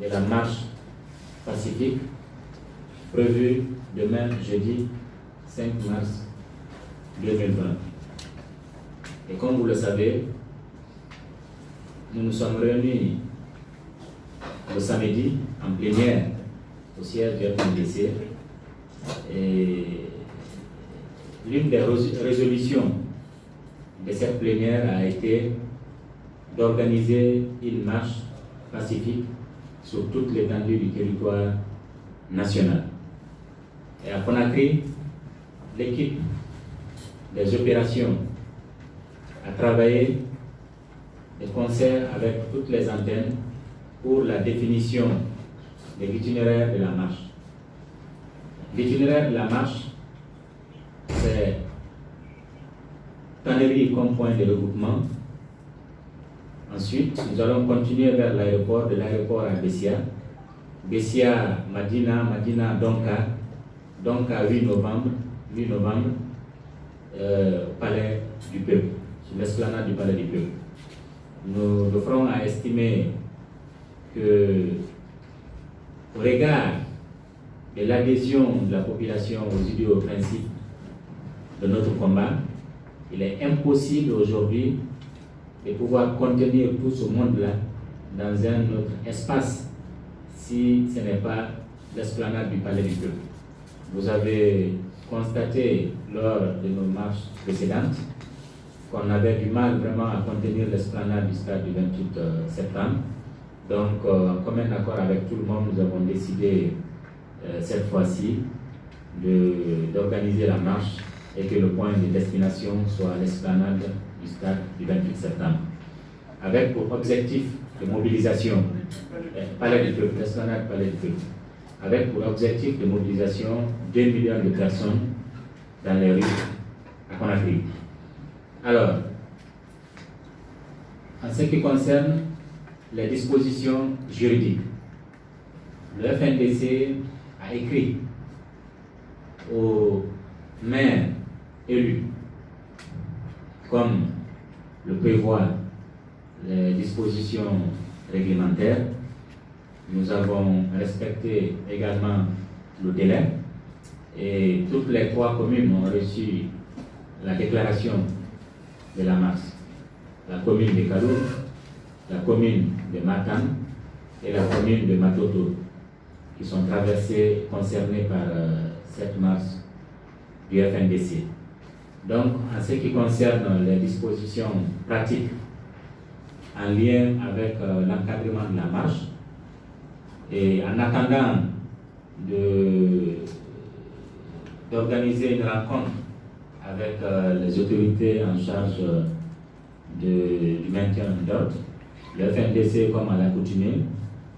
de la marche pacifique prévue demain, jeudi 5 mars 2020. Et comme vous le savez, nous nous sommes réunis le samedi en plénière au siège du FNDC et l'une des résolutions de cette plénière a été d'organiser une marche pacifique sur toute l'étendue du territoire national. Et à Conakry, l'équipe des opérations a travaillé de concert avec toutes les antennes pour la définition de l'itinéraire de la marche. L'itinéraire de la marche, c'est Tannery comme point de regroupement. Ensuite, nous allons continuer vers l'aéroport, de l'aéroport à Bessia. Bessia, Madina, Madina, Donka. Donka, 8 novembre, Palais du Peuple, sur l'esplanade du Palais du Peuple. Nous devrons à estimer que, au regard de l'adhésion de la population aux idéaux et aux principes de notre combat, il est impossible aujourd'hui de pouvoir contenir tout ce monde-là dans un autre espace si ce n'est pas l'esplanade du Palais du Peuple. Vous avez constaté lors de nos marches précédentes qu'on avait du mal vraiment à contenir l'esplanade du stade du 28 septembre. Donc, en commun accord avec tout le monde, nous avons décidé cette fois-ci d'organiser la marche et que le point de destination soit l'esplanade du stade du 28 septembre. Avec pour objectif de mobilisation, Palais du Peuple, l'esplanade Palais du Peuple, avec pour objectif de mobilisation 2 millions de personnes dans les rues à Conakry. Alors, en ce qui concerne les dispositions juridiques, le FNDC a écrit aux maires élus, comme le prévoient les dispositions réglementaires. Nous avons respecté également le délai et toutes les 3 communes ont reçu la déclaration de la marche. La commune de Kaloum, la commune de Matam et la commune de Matoto, qui sont traversées, concernées par cette marche du FNDC. Donc, en ce qui concerne les dispositions pratiques en lien avec l'encadrement de la marche, et en attendant d'organiser une rencontre avec les autorités en charge du maintien de l'ordre, le FNDC, comme à l'accoutumée,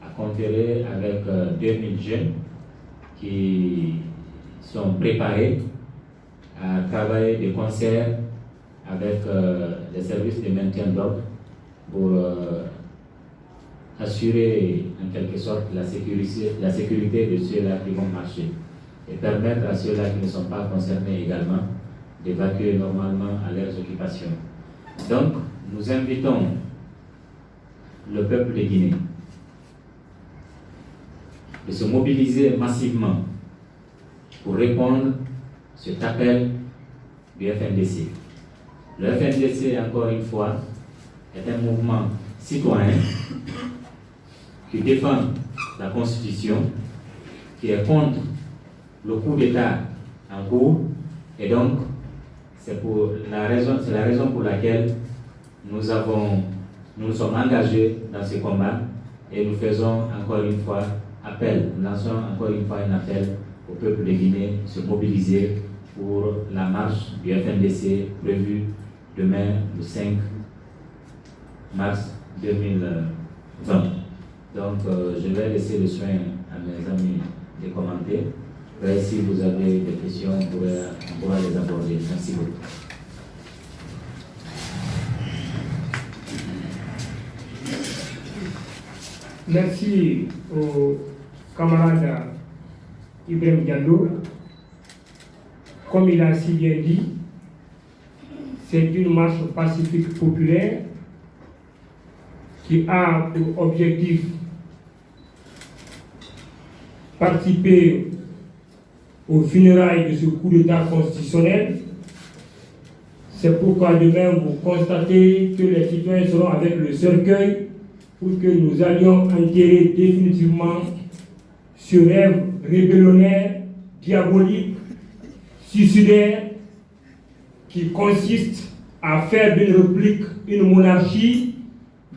a conféré avec 2000 jeunes qui sont préparés à travailler de concert avec les services de maintien d'ordre pour assurer en quelque sorte la sécurité de ceux-là qui vont marcher et permettre à ceux-là qui ne sont pas concernés également d'évacuer normalement à leurs occupations. Donc, nous invitons le peuple de Guinée de se mobiliser massivement pour répondre à cet appel du FNDC. Le FNDC, encore une fois, est un mouvement citoyen qui défend la Constitution, qui est contre le coup d'État en cours, et donc c'est la raison pour laquelle nous nous sommes engagés dans ce combat et nous faisons encore une fois nous lançons encore une fois un appel au peuple de Guinée de se mobiliser pour la marche du FNDC prévue demain le 5 mars 2020. Donc, je vais laisser le soin à mes amis de commenter. Et si vous avez des questions, on pourra les aborder. Merci beaucoup. Merci au camarade Ibrahim Diallo. Comme il a si bien dit, c'est une marche pacifique populaire qui a pour objectif participer aux funérailles de ce coup d'État constitutionnel. C'est pourquoi demain vous constatez que les citoyens seront avec le cercueil pour que nous allions enterrer définitivement ce rêve rébellionnnaire, diabolique, suicidaire, qui consiste à faire d'une république une monarchie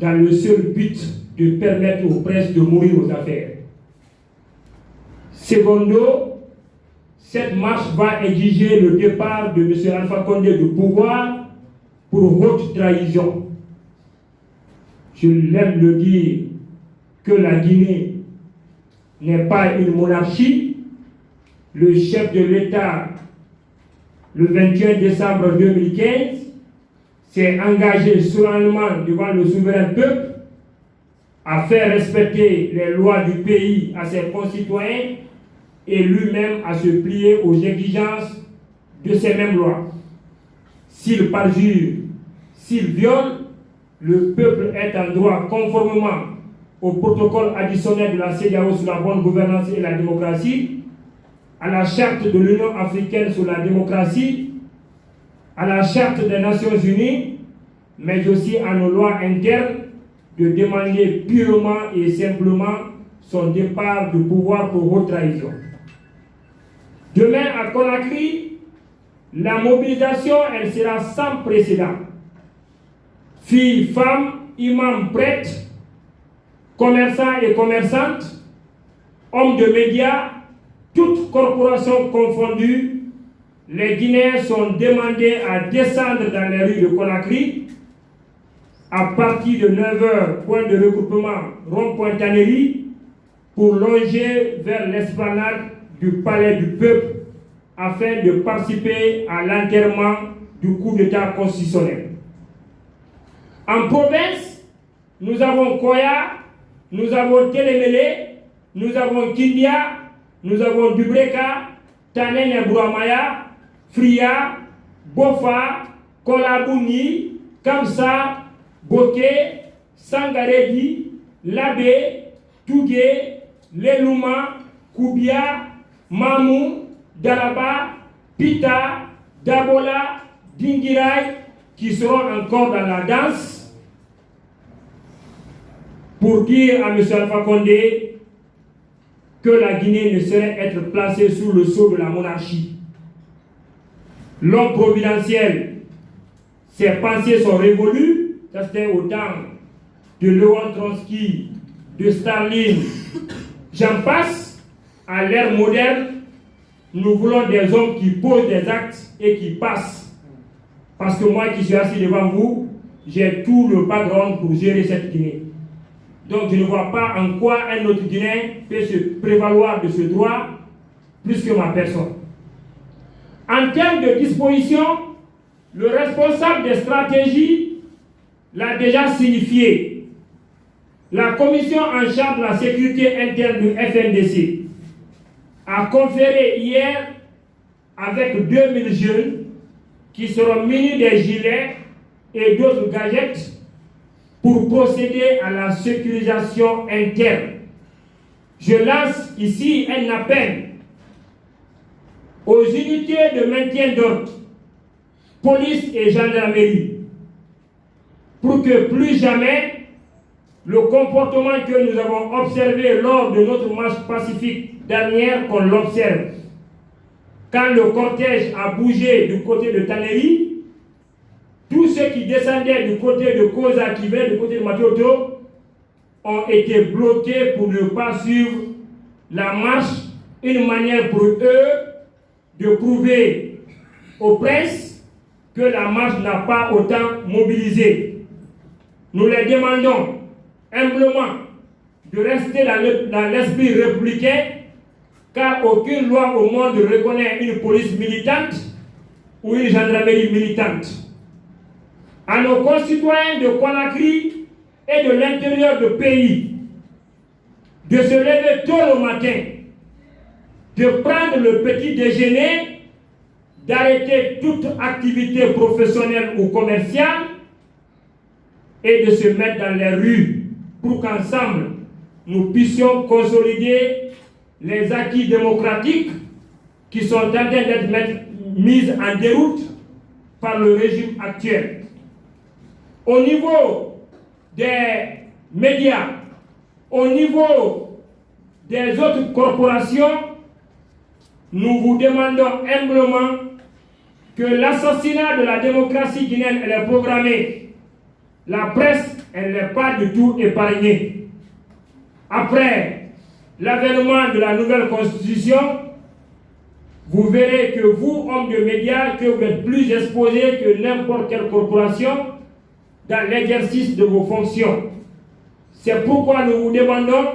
dans le seul but de permettre aux princes de mourir aux affaires. Secondo, cette marche va exiger le départ de M. Alpha Condé du pouvoir pour haute trahison. Je l'aime le dire que la Guinée n'est pas une monarchie. Le chef de l'État, le 21 décembre 2015, s'est engagé solennellement devant le souverain peuple à faire respecter les lois du pays à ses concitoyens et lui-même à se plier aux exigences de ces mêmes lois. S'il parjure, s'il viole, le peuple est en droit, conformément au protocole additionnel de la CEDEAO sur la bonne gouvernance et la démocratie, à la charte de l'Union africaine sur la démocratie, à la charte des Nations Unies, mais aussi à nos lois internes, de demander purement et simplement son départ du pouvoir pour haute trahison. Demain à Conakry, la mobilisation elle sera sans précédent. Filles, femmes, imams, prêtres, commerçants et commerçantes, hommes de médias, toutes corporations confondues, les Guinéens sont demandés à descendre dans les rues de Conakry à partir de 9h, point de regroupement rond-point Tannery, pour longer vers l'esplanade du palais du peuple afin de participer à l'enterrement du coup d'État constitutionnel. En province, nous avons Koya, nous avons Télémélé, nous avons Kindia, nous avons Dubreka, Tanen et Bouramaya, Fria, Bofa, Kolabouni, Kamsa, Boké, Sangaredi, Labé, Tougué, Lelouma, Koubia, Mamou, Daraba, Pita, Dabola, Dingirai, qui seront encore dans la danse pour dire à M. Alpha Condé que la Guinée ne saurait être placée sous le sceau de la monarchie. L'homme providentiel, ses pensées sont révolues. Ça c'était au temps de Léon Trotsky, de Staline, j'en passe. À l'ère moderne, nous voulons des hommes qui posent des actes et qui passent. Parce que moi qui suis assis devant vous, j'ai tout le background pour gérer cette Guinée. Donc je ne vois pas en quoi un autre Guinéen peut se prévaloir de ce droit plus que ma personne. En termes de disposition, le responsable des stratégies l'a déjà signifié. La commission en charge de la sécurité interne du FNDC a conféré hier avec 2000 jeunes qui seront munis des gilets et d'autres gadgets pour procéder à la sécurisation interne. Je lance ici un appel aux unités de maintien d'ordre, police et gendarmerie, pour que plus jamais le comportement que nous avons observé lors de notre marche pacifique dernière qu'on l'observe. Quand le cortège a bougé du côté de Tannery, tous ceux qui descendaient du côté de Koza, qui venaient du côté de Matoto, ont été bloqués pour ne pas suivre la marche, une manière pour eux de prouver aux princes que la marche n'a pas autant mobilisé. Nous les demandons humblement de rester dans l'esprit républicain, car aucune loi au monde ne reconnaît une police militante ou une gendarmerie militante. À nos concitoyens de Conakry et de l'intérieur du pays, de se lever tôt le matin, de prendre le petit déjeuner, d'arrêter toute activité professionnelle ou commerciale et de se mettre dans les rues pour qu'ensemble nous puissions consolider les acquis démocratiques qui sont en train d'être mis en déroute par le régime actuel. Au niveau des médias, au niveau des autres corporations, nous vous demandons humblement que l'assassinat de la démocratie guinéenne elle est programmé. La presse, elle n'est pas du tout épargnée. Après l'avènement de la nouvelle constitution, vous verrez que vous, hommes de médias, que vous êtes plus exposés que n'importe quelle corporation dans l'exercice de vos fonctions. C'est pourquoi nous vous demandons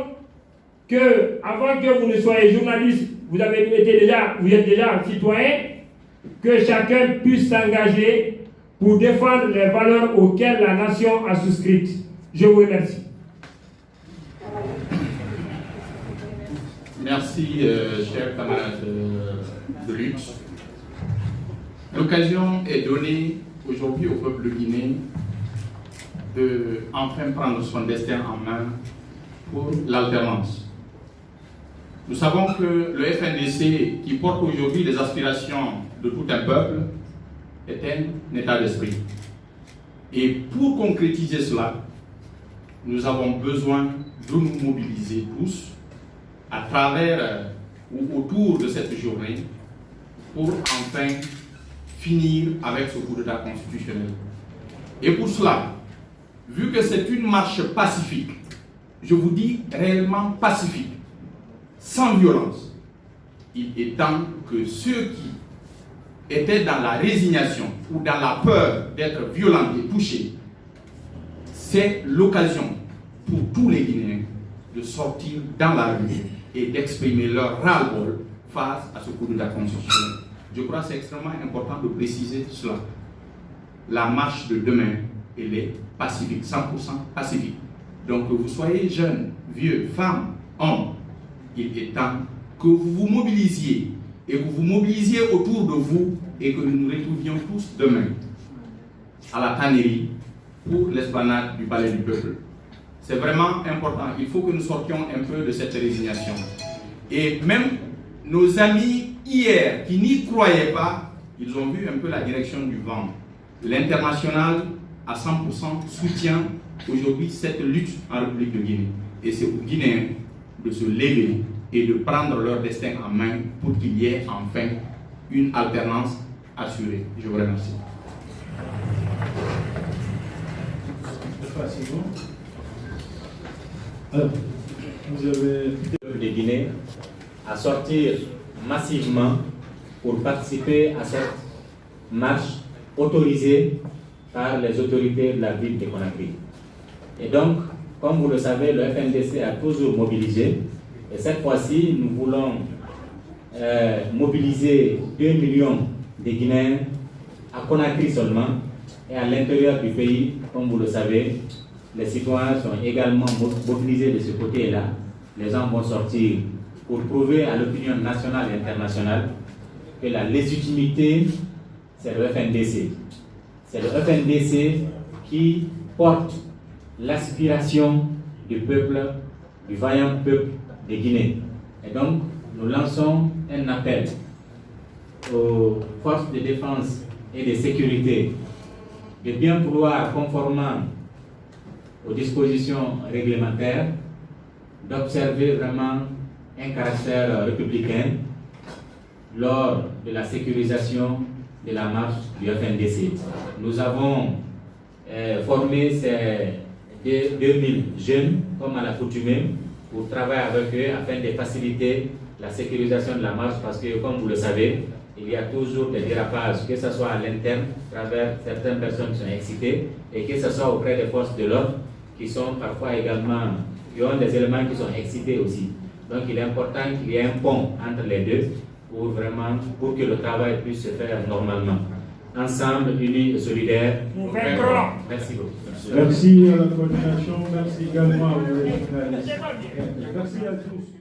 que, avant que vous ne soyez journaliste, vous êtes déjà citoyen, que chacun puisse s'engager pour défendre les valeurs auxquelles la nation a souscrites. Je vous remercie. Merci, chers camarades de lutte. L'occasion est donnée aujourd'hui au peuple guinéen de enfin prendre son destin en main pour l'alternance. Nous savons que le FNDC, qui porte aujourd'hui les aspirations de tout un peuple, est un état d'esprit. Et pour concrétiser cela, nous avons besoin de nous mobiliser tous à travers ou autour de cette journée pour enfin finir avec ce coup d'État constitutionnel. Et pour cela, vu que c'est une marche pacifique, je vous dis réellement pacifique, sans violence, il est temps que ceux qui étaient dans la résignation ou dans la peur d'être violents et touchés, c'est l'occasion pour tous les Guinéens de sortir dans la rue et d'exprimer leur ras-le-bol face à ce coup d'État constitutionnel. Je crois que c'est extrêmement important de préciser cela. La marche de demain, elle est pacifique, 100% pacifique. Donc que vous soyez jeunes, vieux, femmes, hommes, il est temps que vous vous mobilisiez et que vous mobilisiez autour de vous et que nous nous retrouvions tous demain à la tannerie pour l'esplanade du Palais du Peuple. C'est vraiment important. Il faut que nous sortions un peu de cette résignation. Et même nos amis hier qui n'y croyaient pas, ils ont vu un peu la direction du vent. L'international à 100% soutient aujourd'hui cette lutte en République de Guinée. Et c'est aux Guinéens de se lever et de prendre leur destin en main pour qu'il y ait enfin une alternance assurée. Je vous remercie. Alors, vous avez le de Guinée à sortir massivement pour participer à cette marche autorisée par les autorités de la ville de Conakry. Et donc, comme vous le savez, le FNDC a toujours mobilisé. Et cette fois-ci, nous voulons mobiliser 2 millions de Guinéens à Conakry seulement et à l'intérieur du pays, comme vous le savez, les citoyens sont également mobilisés de ce côté-là. Les gens vont sortir pour prouver à l'opinion nationale et internationale que la légitimité, c'est le FNDC. C'est le FNDC qui porte l'aspiration du peuple, du vaillant peuple de Guinée. Et donc, nous lançons un appel aux forces de défense et de sécurité de bien vouloir, conformément aux dispositions réglementaires, d'observer vraiment un caractère républicain lors de la sécurisation de la marche du FNDC. Nous avons formé ces 2000 jeunes, comme à l'accoutumée, pour travailler avec eux afin de faciliter la sécurisation de la marche parce que, comme vous le savez, il y a toujours des dérapages, que ce soit à l'interne, à travers certaines personnes qui sont excitées, et que ce soit auprès des forces de l'ordre, qui sont parfois également, qui ont des éléments qui sont excités aussi. Donc il est important qu'il y ait un pont entre les deux pour que le travail puisse se faire normalement. Ensemble, unis et solidaires, nous vaincrons. Merci beaucoup. Merci à la coordination, merci également aux journalistes. Merci à tous.